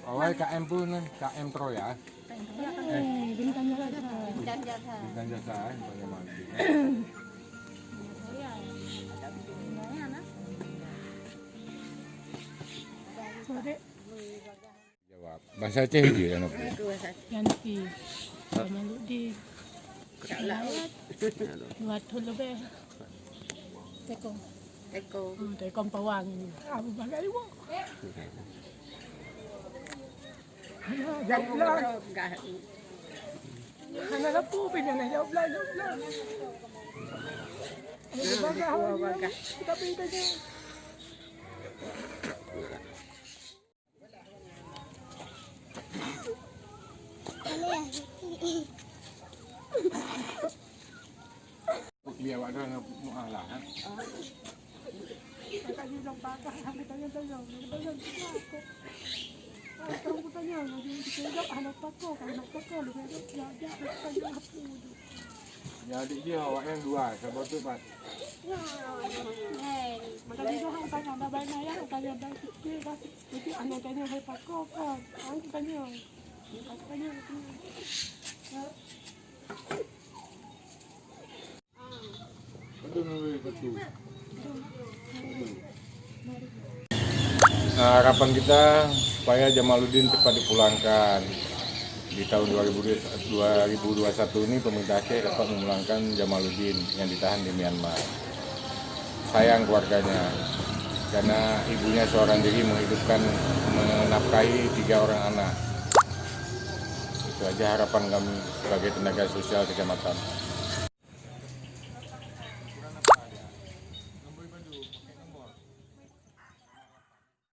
Awal KM pun KM Pro ya. Bintang jasa. Bintang jasa banyak mati. Jawab. Bahasa Aceh dia yang apa? Yanti. Malu di. Lawat. Buat lebih. Tekong. Tekong pawang. Abu bagai wo. Jawab lah. Hana lapu pinana jawab lah. Abu bagai. Kita pintanya. Dia awak dah mualah. Kakak dia bilang pakar, kami tanya-tanya. Aku tanya, dia jawab anak pakar, anak pakar. Dia jawab, tanya apa. Ya adik dia awak yang dua, sebab tu Pak. Maka dia orang tanya, dah banyak ya, tanya dah sikit. Jadi anak tanya, saya pakar kan. Aku tanya. Aku tanya. Nah, harapan kita supaya Jamaluddin cepat dipulangkan. Di tahun 2021 ini pemerintah Aceh dapat memulangkan Jamaluddin yang ditahan di Myanmar. Sayang keluarganya, karena ibunya seorang diri menafkahi 3 orang anak. Itu aja harapan kami sebagai tenaga sosial kecamatan.